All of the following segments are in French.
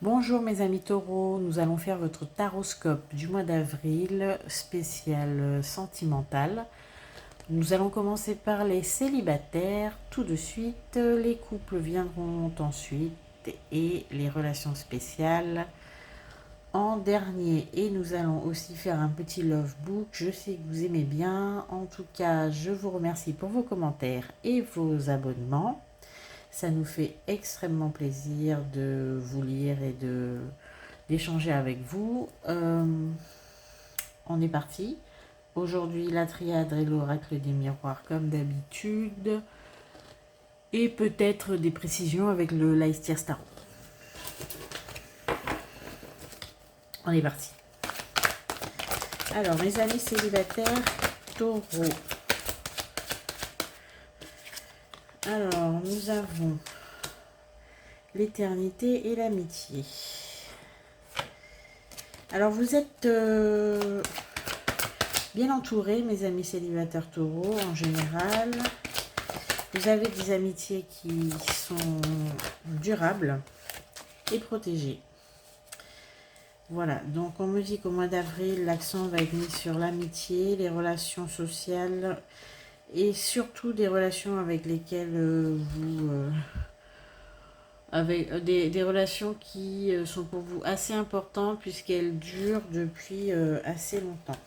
Bonjour mes amis taureaux, nous allons faire votre taroscope du mois d'avril spécial sentimental. Nous allons commencer par les célibataires tout de suite, les couples viendront ensuite et les relations spéciales en dernier. Et nous allons aussi faire un petit love book, je sais que vous aimez bien. En tout cas, je vous remercie pour vos commentaires et vos abonnements. Ça nous fait extrêmement plaisir de vous lire et d'échanger avec vous. On est parti. Aujourd'hui, la triade et l'oracle des miroirs comme d'habitude. Et peut-être des précisions avec le Leicester Star. On est parti. Alors, mes amis célibataires, taureau. Alors, nous avons l'éternité et l'amitié. Alors, vous êtes bien entourés, mes amis célibataires taureaux, en général. Vous avez des amitiés qui sont durables et protégées. Voilà, donc on me dit qu'au mois d'avril, l'accent va être mis sur l'amitié, les relations sociales et surtout des relations avec lesquelles avec des relations qui sont pour vous assez importantes puisqu'elles durent depuis assez longtemps.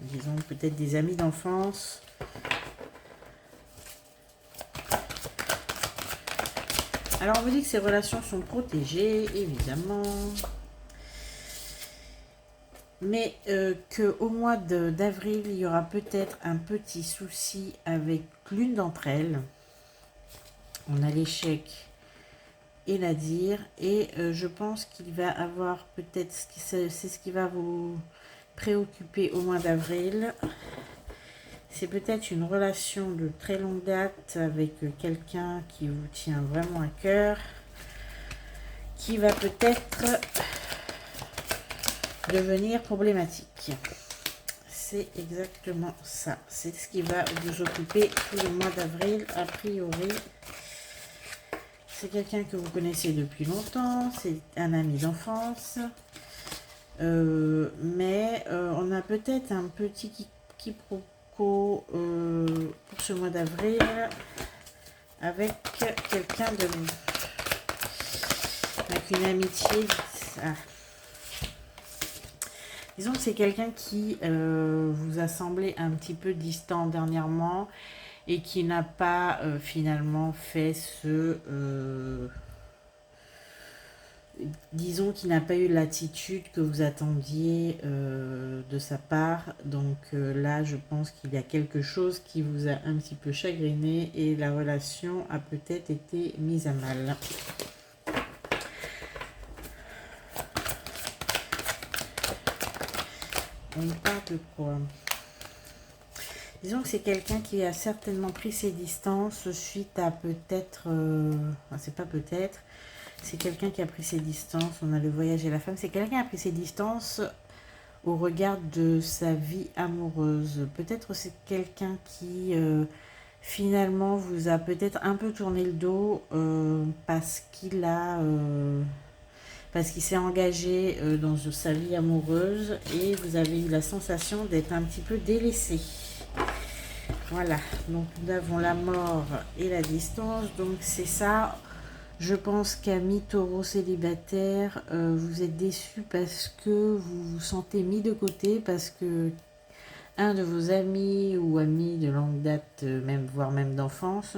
Disons peut-être des amis d'enfance. Alors on vous dit que ces relations sont protégées, évidemment. Mais qu'au mois d'avril, il y aura peut-être un petit souci avec l'une d'entre elles. On a l'échec et la dire. Et je pense qu'il va avoir peut-être, c'est ce qui va vous préoccuper au mois d'avril. C'est peut-être une relation de très longue date avec quelqu'un qui vous tient vraiment à cœur. Qui va peut-être devenir problématique. C'est exactement ça. C'est ce qui va vous occuper tout le mois d'avril, a priori. C'est quelqu'un que vous connaissez depuis longtemps, c'est un ami d'enfance. Mais on a peut-être un petit quiproquo pour ce mois d'avril avec quelqu'un de... avec une amitié... Ah. Disons que c'est quelqu'un qui vous a semblé un petit peu distant dernièrement et qui n'a pas finalement fait disons qu'il n'a pas eu l'attitude que vous attendiez de sa part. Donc là, je pense qu'il y a quelque chose qui vous a un petit peu chagriné et la relation a peut-être été mise à mal. On parle de quoi? Disons que c'est quelqu'un qui a certainement pris ses distances suite à peut-être... c'est pas peut-être. C'est quelqu'un qui a pris ses distances. On a le voyage et la femme. C'est quelqu'un qui a pris ses distances au regard de sa vie amoureuse. Peut-être c'est quelqu'un qui finalement vous a peut-être un peu tourné le dos parce qu'il a... parce qu'il s'est engagé dans sa vie amoureuse et vous avez eu la sensation d'être un petit peu délaissé. Voilà, donc nous avons la mort et la distance, donc c'est ça. Je pense qu'amis taureau célibataire, vous êtes déçus parce que vous vous sentez mis de côté, parce que un de vos amis ou amis de longue date, même voire même d'enfance,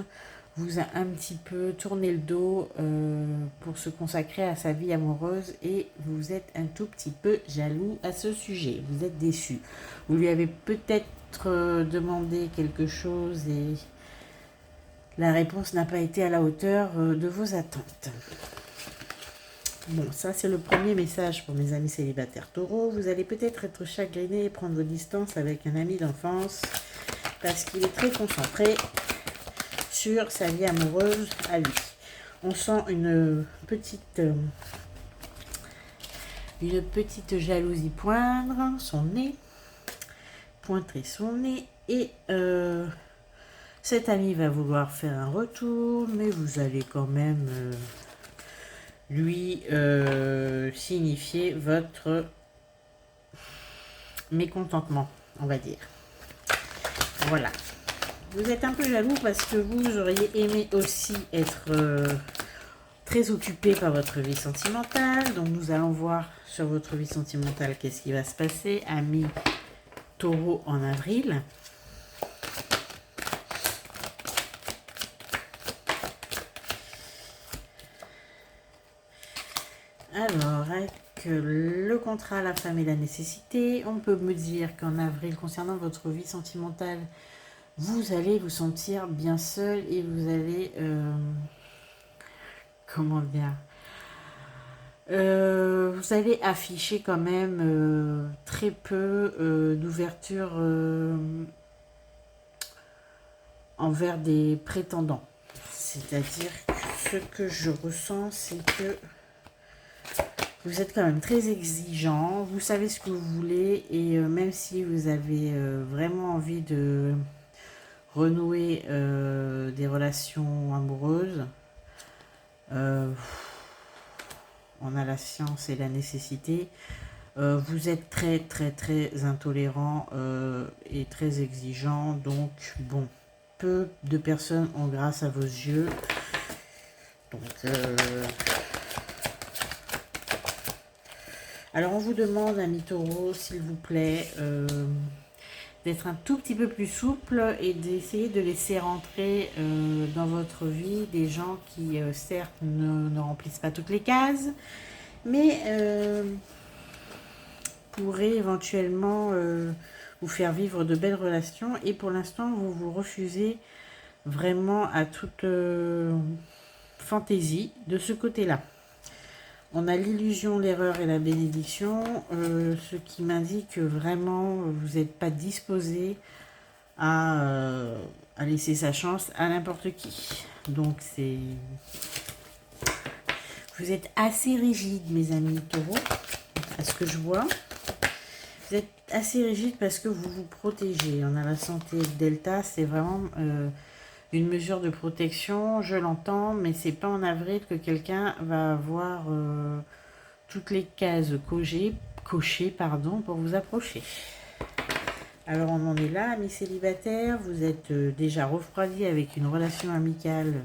vous a un petit peu tourné le dos pour se consacrer à sa vie amoureuse et vous êtes un tout petit peu jaloux à ce sujet. Vous êtes déçu. Vous lui avez peut-être demandé quelque chose et la réponse n'a pas été à la hauteur de vos attentes. Bon, ça c'est le premier message pour mes amis célibataires taureaux. Vous allez peut-être être chagriné et prendre distance avec un ami d'enfance parce qu'il est très concentré sur sa vie amoureuse à lui. On sent une petite jalousie poindre son nez, pointer son nez et cet ami va vouloir faire un retour, mais vous allez quand même lui signifier votre mécontentement, on va dire. Voilà. Vous êtes un peu jaloux parce que vous auriez aimé aussi être très occupé par votre vie sentimentale. Donc nous allons voir sur votre vie sentimentale qu'est-ce qui va se passer. Ami Taureau en avril. Alors, avec le contrat, la femme et la nécessité, on peut me dire qu'en avril, concernant votre vie sentimentale, vous allez vous sentir bien seul et vous allez... comment dire, vous allez afficher quand même très peu d'ouverture envers des prétendants. C'est-à-dire que ce que je ressens, c'est que vous êtes quand même très exigeant, vous savez ce que vous voulez et même si vous avez vraiment envie de renouer des relations amoureuses, on a la science et la nécessité. Vous êtes très très très intolérant et très exigeant, donc bon, peu de personnes ont grâce à vos yeux. Donc, alors on vous demande, ami Taureau, s'il vous plaît, d'être un tout petit peu plus souple et d'essayer de laisser rentrer dans votre vie des gens qui, certes, ne remplissent pas toutes les cases, mais pourraient éventuellement vous faire vivre de belles relations. Et pour l'instant, vous vous refusez vraiment à toute fantaisie de ce côté-là. On a l'illusion, l'erreur et la bénédiction, ce qui m'indique que vraiment vous n'êtes pas disposé à laisser sa chance à n'importe qui. Donc c'est... Vous êtes assez rigide, mes amis taureaux, à ce que je vois. Vous êtes assez rigide parce que vous vous protégez. On a la santé delta, c'est vraiment... une mesure de protection, je l'entends, mais c'est pas en avril que quelqu'un va avoir toutes les cases cochées pour vous approcher. Alors on en est là, amis célibataires, vous êtes déjà refroidi avec une relation amicale,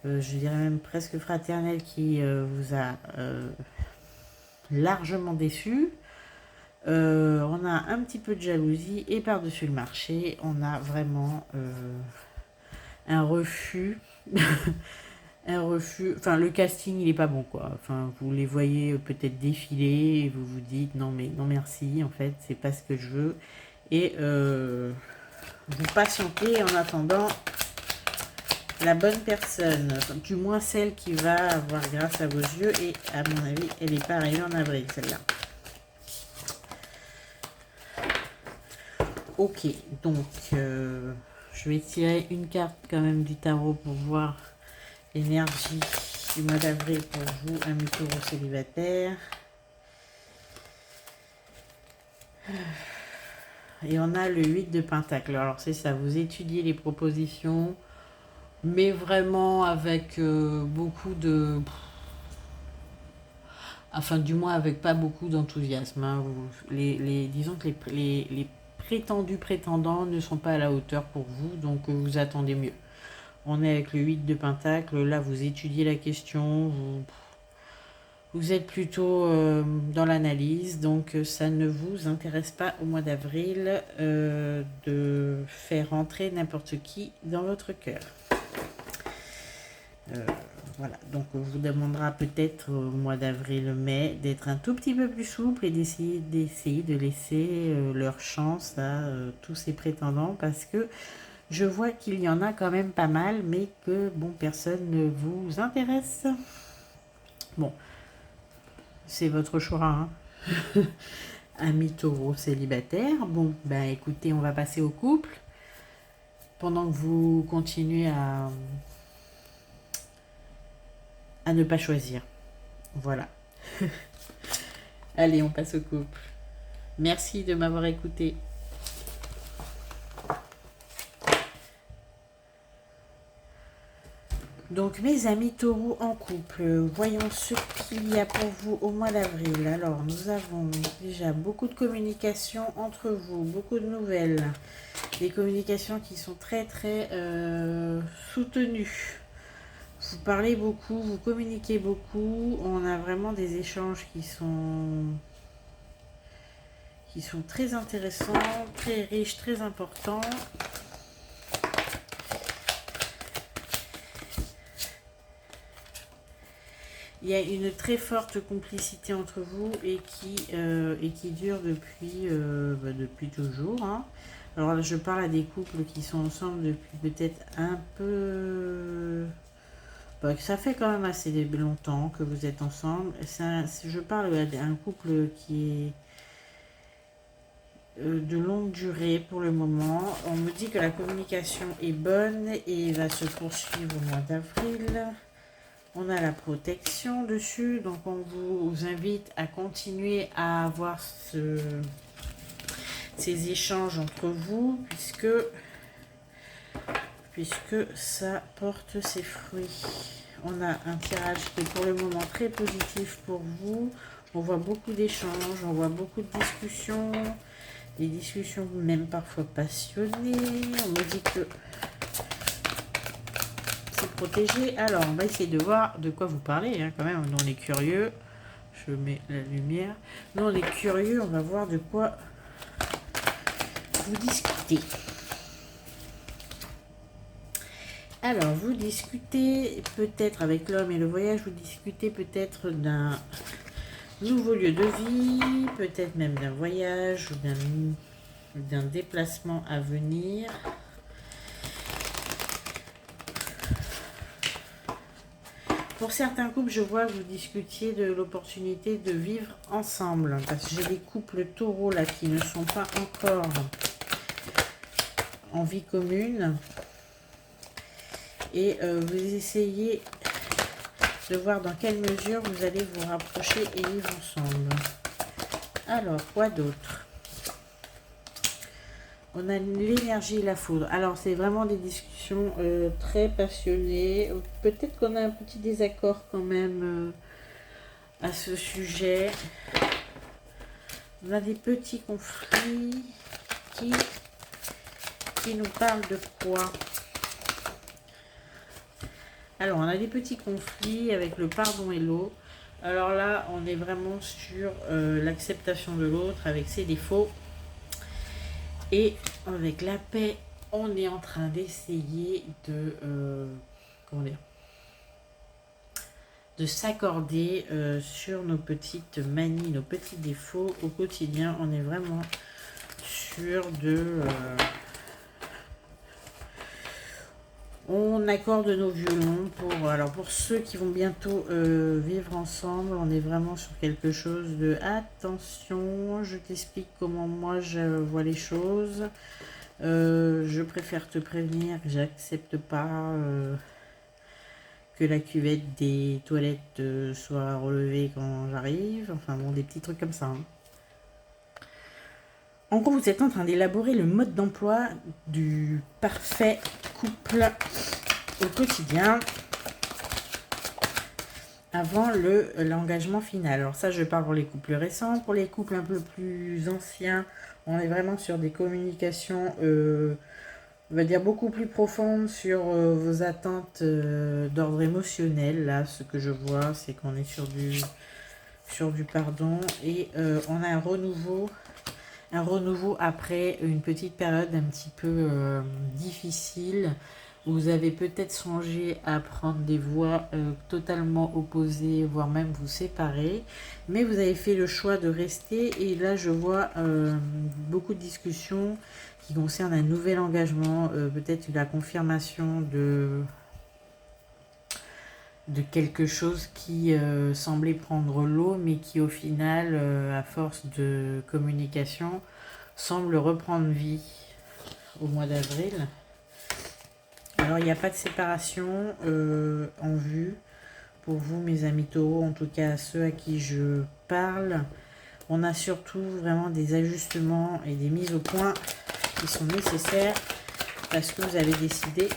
je dirais même presque fraternelle, qui vous a largement déçu. On a un petit peu de jalousie et par-dessus le marché, on a vraiment... un refus. Un refus. Enfin, le casting, il est pas bon, quoi. Enfin, vous les voyez peut-être défiler et vous vous dites non, mais non, merci. En fait, c'est pas ce que je veux. Et vous patientez en attendant la bonne personne. Enfin, du moins celle qui va avoir grâce à vos yeux. Et à mon avis, elle n'est pas arrivée en avril, celle-là. Ok, donc... je vais tirer une carte quand même du tarot pour voir l'énergie du mois d'avril pour vous, amis taureaux célibataires. Et on a le 8 de pentacle. Alors c'est ça, vous étudiez les propositions, mais vraiment avec beaucoup de... Enfin, du moins avec pas beaucoup d'enthousiasme. Hein. Disons que les prétendus prétendants ne sont pas à la hauteur pour vous, donc vous attendez mieux. On est avec le 8 de pentacle, là vous étudiez la question, vous êtes plutôt dans l'analyse, donc ça ne vous intéresse pas au mois d'avril de faire rentrer n'importe qui dans votre cœur. Voilà, donc on vous demandera peut-être au mois d'avril-mai d'être un tout petit peu plus souple et d'essayer de laisser leur chance à tous ces prétendants parce que je vois qu'il y en a quand même pas mal, mais que bon, personne ne vous intéresse. Bon, c'est votre choix, hein. Ami taureau célibataire. Bon, ben écoutez, on va passer au couple. Pendant que vous continuez à ne pas choisir. Voilà. Allez, on passe au couple. Merci de m'avoir écouté. Donc mes amis taureaux en couple, voyons ce qu'il y a pour vous au mois d'avril. Alors nous avons déjà beaucoup de communication entre vous, beaucoup de nouvelles. Des communications qui sont très soutenues. Vous parlez beaucoup, vous communiquez beaucoup. On a vraiment des échanges qui sont très intéressants, très riches, très importants. Il y a une très forte complicité entre vous et qui dure depuis toujours. Hein. Alors là, je parle à des couples qui sont ensemble depuis peut-être un peu... ça fait quand même assez longtemps que vous êtes ensemble. Je parle d'un couple qui est de longue durée pour le moment. On me dit que la communication est bonne et va se poursuivre au mois d'avril. On a la protection dessus, donc on vous invite à continuer à avoir ces échanges entre vous, puisque ça porte ses fruits. On a un tirage qui est pour le moment très positif pour vous. On voit beaucoup d'échanges, on voit beaucoup de discussions, des discussions même parfois passionnées. On me dit que c'est protégé. Alors, on va essayer de voir de quoi vous parlez, hein, quand même. Nous, on est curieux. Je mets la lumière. Nous, on est curieux. On va voir de quoi vous discutez. Alors, vous discutez peut-être avec l'homme et le voyage. Vous discutez peut-être d'un nouveau lieu de vie, peut-être même d'un voyage ou d'un déplacement à venir. Pour certains couples, je vois que vous discutiez de l'opportunité de vivre ensemble. Parce que j'ai des couples taureaux là qui ne sont pas encore en vie commune. Et vous essayez de voir dans quelle mesure vous allez vous rapprocher et vivre ensemble. Alors, quoi d'autre? On a l'énergie et la foudre. Alors, c'est vraiment des discussions très passionnées. Peut-être qu'on a un petit désaccord quand même à ce sujet. On a des petits conflits qui nous parlent de quoi? Alors, on a des petits conflits avec le pardon et l'eau. Alors là, on est vraiment sur l'acceptation de l'autre avec ses défauts. Et avec la paix, on est en train d'essayer de s'accorder sur nos petites manies, nos petits défauts au quotidien. On est vraiment sur on accorde nos violons pour ceux qui vont bientôt vivre ensemble. On est vraiment sur quelque chose de attention, je t'explique comment moi je vois les choses. Je préfère te prévenir, j'accepte pas que la cuvette des toilettes soit relevée quand j'arrive. Enfin bon, des petits trucs comme ça. Hein. En gros, vous êtes en train d'élaborer le mode d'emploi du parfait couple au quotidien avant l'engagement final. Alors ça, je parle pour les couples récents. Pour les couples un peu plus anciens, on est vraiment sur des communications, on va dire, beaucoup plus profondes sur vos attentes d'ordre émotionnel. Là, ce que je vois, c'est qu'on est sur du pardon et on a un renouveau après une petite période un petit peu difficile. Vous avez peut-être songé à prendre des voies totalement opposées, voire même vous séparer. Mais vous avez fait le choix de rester. Et là, je vois beaucoup de discussions qui concernent un nouvel engagement. Peut-être la confirmation de quelque chose qui semblait prendre l'eau, mais qui au final, à force de communication, semble reprendre vie au mois d'avril. Alors, il n'y a pas de séparation en vue pour vous, mes amis taureaux, en tout cas ceux à qui je parle. On a surtout vraiment des ajustements et des mises au point qui sont nécessaires parce que vous avez décidé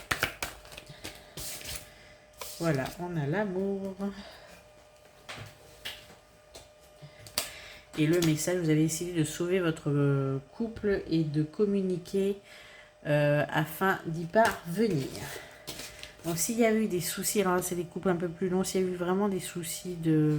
Voilà, on a l'amour. Et le message, vous avez décidé de sauver votre couple et de communiquer afin d'y parvenir. Donc s'il y a eu des soucis, alors c'est des couples un peu plus longs, s'il y a eu vraiment des soucis de...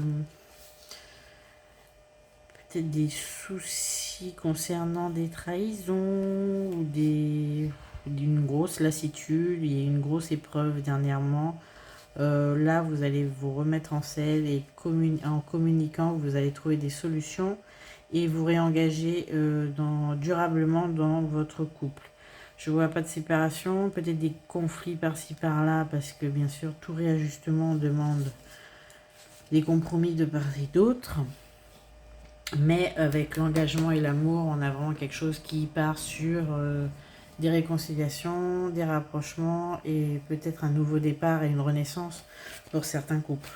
Peut-être des soucis concernant des trahisons ou d'une grosse lassitude, il y a une grosse épreuve dernièrement. Là, vous allez vous remettre en selle et en communiquant, vous allez trouver des solutions et vous réengager durablement dans votre couple. Je ne vois pas de séparation, peut-être des conflits par-ci par-là, parce que bien sûr, tout réajustement demande des compromis de part et d'autre. Mais avec l'engagement et l'amour, on a vraiment quelque chose qui part sur des réconciliations, des rapprochements et peut-être un nouveau départ et une renaissance pour certains couples.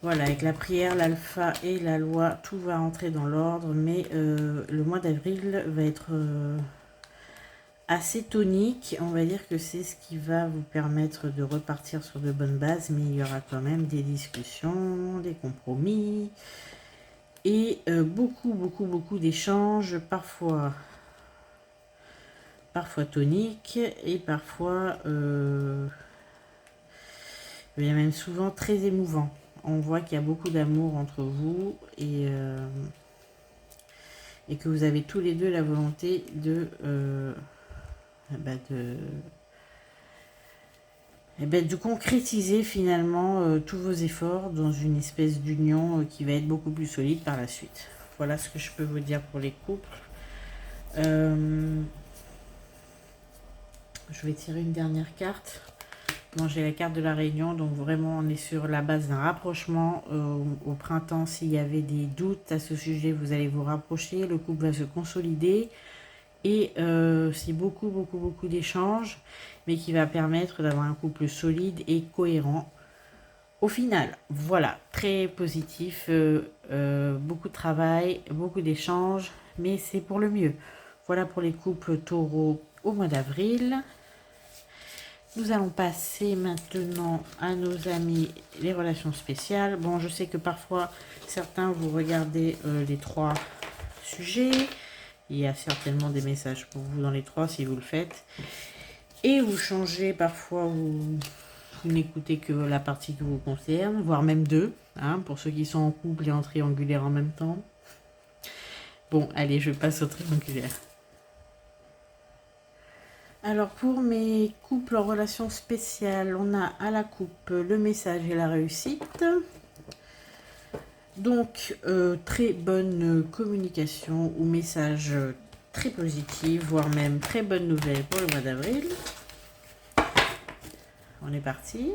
Voilà, avec la prière, l'alpha et la loi, tout va entrer dans l'ordre, mais le mois d'avril va être assez tonique. On va dire que c'est ce qui va vous permettre de repartir sur de bonnes bases, mais il y aura quand même des discussions, des compromis et beaucoup d'échanges, parfois toniques et parfois, il y a même souvent très émouvant. On voit qu'il y a beaucoup d'amour entre vous et que vous avez tous les deux la volonté de concrétiser finalement tous vos efforts dans une espèce d'union qui va être beaucoup plus solide par la suite. Voilà ce que je peux vous dire pour les couples. Je vais tirer une dernière carte. Bon, j'ai la carte de la réunion, donc vraiment on est sur la base d'un rapprochement. Au printemps, s'il y avait des doutes à ce sujet, vous allez vous rapprocher, le couple va se consolider et c'est beaucoup d'échanges, mais qui va permettre d'avoir un couple solide et cohérent au final. Voilà, très positif, beaucoup de travail, beaucoup d'échanges, mais c'est pour le mieux. Voilà pour les couples taureaux au mois d'avril. Nous allons passer maintenant à nos amis les relations spéciales. Bon, je sais que parfois, certains vous regardez les 3 sujets. Il y a certainement des messages pour vous dans les 3 si vous le faites. Et vous changez parfois, vous n'écoutez que la partie qui vous concerne, voire même 2, hein, pour ceux qui sont en couple et en triangulaire en même temps. Bon, allez, je passe au triangulaire. Alors pour mes couples en relation spéciale, on a à la coupe le message et la réussite. Donc très bonne communication ou message très positif, voire même très bonne nouvelle pour le mois d'avril. On est parti.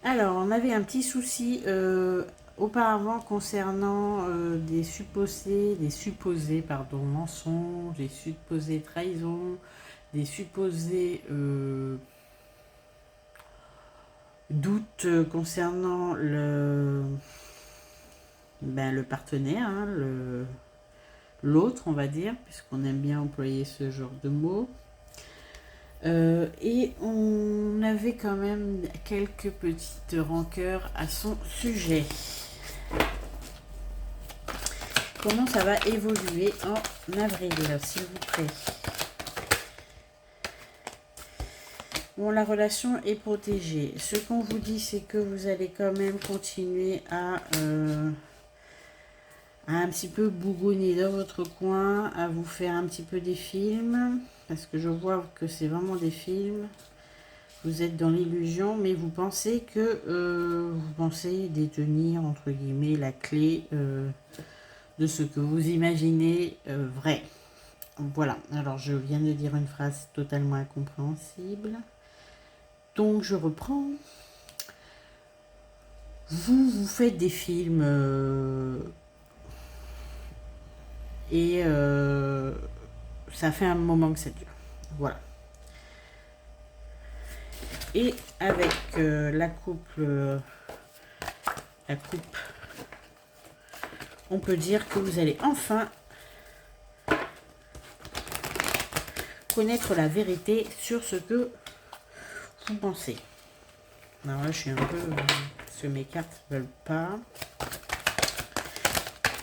Alors on avait un petit souci auparavant concernant des supposés mensonges, des supposées trahisons, des supposés doutes concernant le partenaire, hein, l'autre, on va dire, puisqu'on aime bien employer ce genre de mots. Et on avait quand même quelques petites rancœurs à son sujet. Comment ça va évoluer en avril, s'il vous plaît? Bon, la relation est protégée. Ce qu'on vous dit, c'est que vous allez quand même continuer à un petit peu bougonner dans votre coin, à vous faire un petit peu des films, parce que je vois que c'est vraiment des films. Vous êtes dans l'illusion, mais vous pensez que vous pensez détenir, entre guillemets, la clé de ce que vous imaginez vrai. Voilà, alors je viens de dire une phrase totalement incompréhensible. Donc je reprends. Vous faites des films et ça fait un moment que ça dure. Voilà. Et avec la coupe on peut dire que vous allez enfin connaître la vérité sur ce que vous pensez. Alors là, je suis un peu... parce que mes cartes ne veulent pas.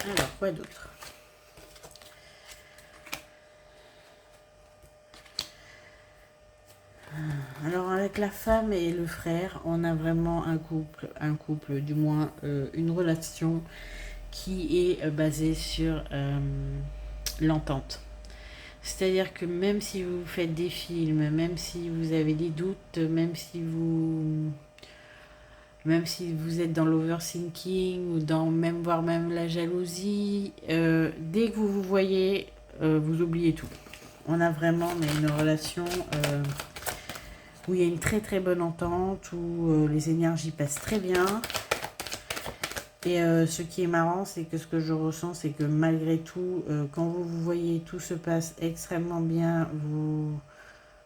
Alors, quoi d'autre? Alors, avec la femme et le frère, on a vraiment un couple, du moins une relation qui est basée sur l'entente. C'est-à-dire que même si vous faites des films, même si vous avez des doutes, même si vous êtes dans l'overthinking ou dans même voire même la jalousie, dès que vous vous voyez, vous oubliez tout. On a vraiment une relation où il y a une très très bonne entente, où les énergies passent très bien. Et ce qui est marrant, c'est que ce que je ressens, c'est que malgré tout, quand vous vous voyez, tout se passe extrêmement bien, vous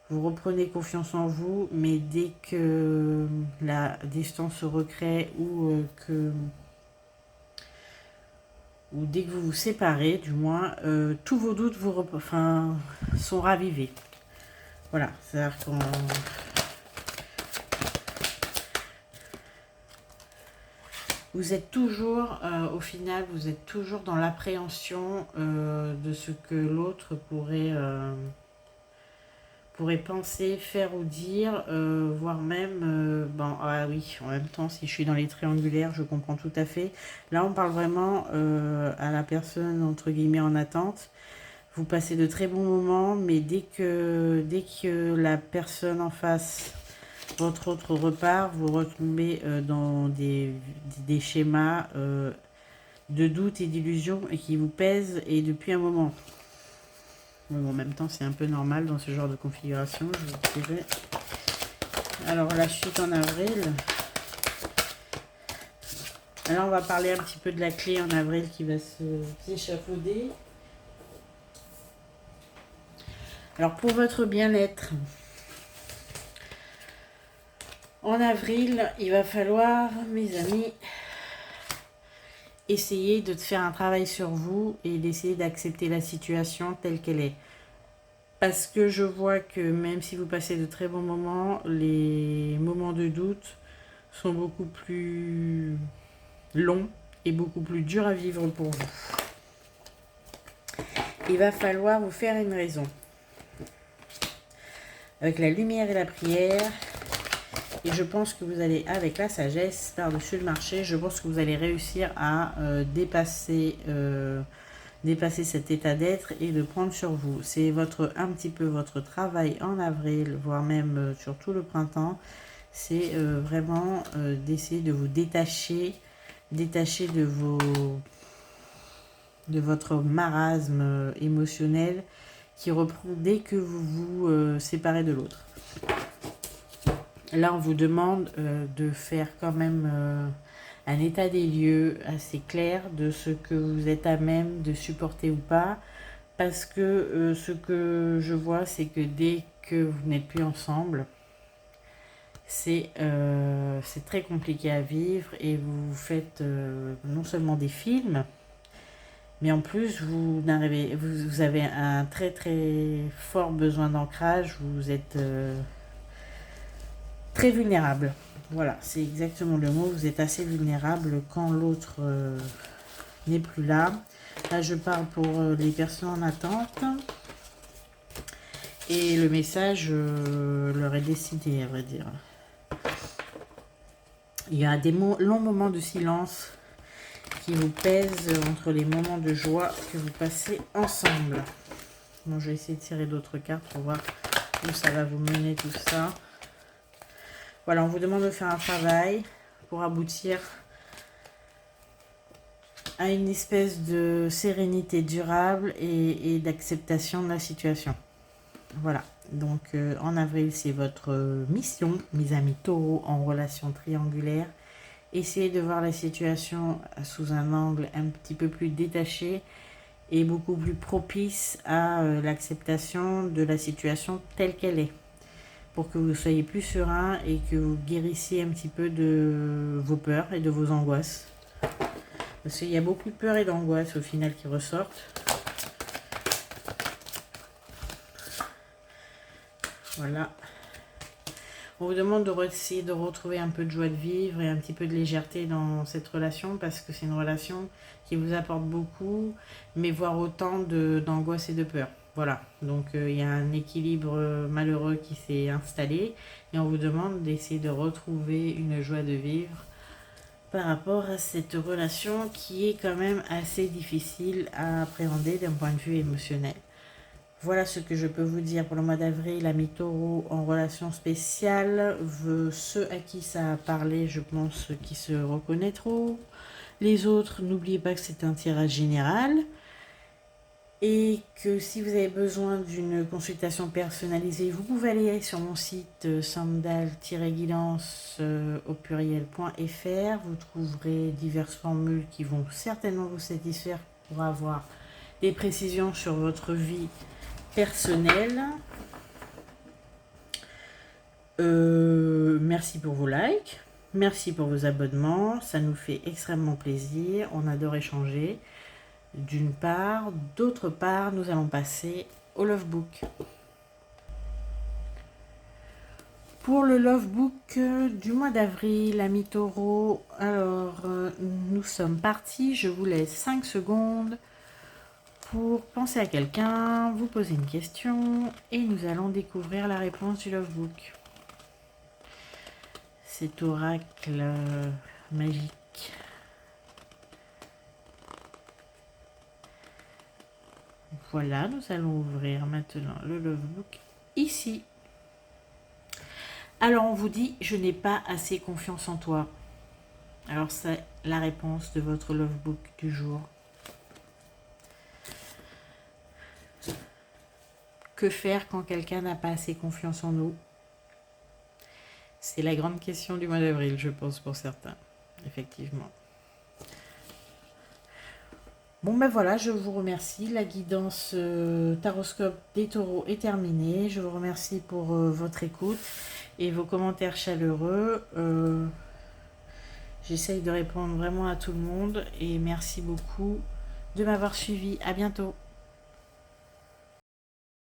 reprenez confiance en vous, mais dès que la distance se recrée ou dès que vous vous séparez, du moins, tous vos doutes sont ravivés. Voilà, c'est-à-dire qu'on... Vous êtes toujours, au final, vous êtes toujours dans l'appréhension de ce que l'autre pourrait penser, faire ou dire, voire même, bon, ah oui, en même temps, si je suis dans les triangulaires, je comprends tout à fait. Là, on parle vraiment à la personne, entre guillemets, en attente. Vous passez de très bons moments, mais dès que la personne en face, votre autre repart, vous retombez dans des schémas de doute et d'illusion et qui vous pèsent, et depuis un moment. Bon, en même temps, c'est un peu normal dans ce genre de configuration, je vous dirais. Alors, la chute en avril. Alors, on va parler un petit peu de la clé en avril qui va s'échafauder. Alors, pour votre bien-être, en avril, il va falloir, mes amis, essayer de faire un travail sur vous et d'essayer d'accepter la situation telle qu'elle est. Parce que je vois que même si vous passez de très bons moments, les moments de doute sont beaucoup plus longs et beaucoup plus durs à vivre pour vous. Il va falloir vous faire une raison. Avec la lumière et la prière, et je pense que vous allez, avec la sagesse par-dessus le marché, je pense que vous allez réussir à dépasser cet état d'être et de prendre sur vous. C'est un petit peu votre travail en avril, voire même sur tout le printemps. C'est vraiment d'essayer de vous détacher de votre marasme émotionnel qui reprend dès que vous vous séparez de l'autre. Là, on vous demande de faire quand même un état des lieux assez clair de ce que vous êtes à même de supporter ou pas. Parce que ce que je vois, c'est que dès que vous n'êtes plus ensemble, c'est très compliqué à vivre et vous faites non seulement des films, mais en plus vous avez un très très fort besoin d'ancrage, vous êtes très vulnérable. Voilà, c'est exactement le mot, vous êtes assez vulnérable quand l'autre n'est plus là. Là, je parle pour les personnes en attente. Et le message leur est destiné, à vrai dire. Il y a des longs moments de silence qui vous pèsent entre les moments de joie que vous passez ensemble. Bon, je vais essayer de tirer d'autres cartes pour voir où ça va vous mener tout ça. Voilà, on vous demande de faire un travail pour aboutir à une espèce de sérénité durable et d'acceptation de la situation. Voilà, donc en avril, c'est votre mission, mes amis taureaux en relation triangulaire. Essayez de voir la situation sous un angle un petit peu plus détaché et beaucoup plus propice à l'acceptation de la situation telle qu'elle est, pour que vous soyez plus serein et que vous guérissiez un petit peu de vos peurs et de vos angoisses. Parce qu'il y a beaucoup de peur et d'angoisse au final qui ressortent. Voilà. On vous demande essayer de retrouver un peu de joie de vivre et un petit peu de légèreté dans cette relation parce que c'est une relation qui vous apporte beaucoup, mais voire autant d'angoisse et de peur. Voilà, donc il y a un équilibre malheureux qui s'est installé et on vous demande d'essayer de retrouver une joie de vivre par rapport à cette relation qui est quand même assez difficile à appréhender d'un point de vue émotionnel. Voilà ce que je peux vous dire pour le mois d'avril. Amis taureau en relation spéciale. Ceux à qui ça a parlé, je pense, qui se reconnaîtront. Les autres, n'oubliez pas que c'est un tirage général. Et que si vous avez besoin d'une consultation personnalisée, vous pouvez aller sur mon site sandal-guidance au pluriel.fr. Vous trouverez diverses formules qui vont certainement vous satisfaire pour avoir des précisions sur votre vie personnelle. Merci pour vos likes, merci pour vos abonnements, ça nous fait extrêmement plaisir, on adore échanger d'une part. D'autre part, nous allons passer au Lovebook. Pour le Lovebook du mois d'avril, amis taureau, alors nous sommes partis, je vous laisse 5 secondes pour penser à quelqu'un, vous poser une question et nous allons découvrir la réponse du Lovebook. Cet oracle magique. Voilà, nous allons ouvrir maintenant le Lovebook ici. Alors on vous dit, je n'ai pas assez confiance en toi. Alors c'est la réponse de votre Lovebook du jour. Que faire quand quelqu'un n'a pas assez confiance en nous? C'est la grande question du mois d'avril, je pense, pour certains. Effectivement. Bon ben voilà, je vous remercie. La guidance taroscope des taureaux est terminée. Je vous remercie pour votre écoute et vos commentaires chaleureux. J'essaye de répondre vraiment à tout le monde et merci beaucoup de m'avoir suivi. À bientôt.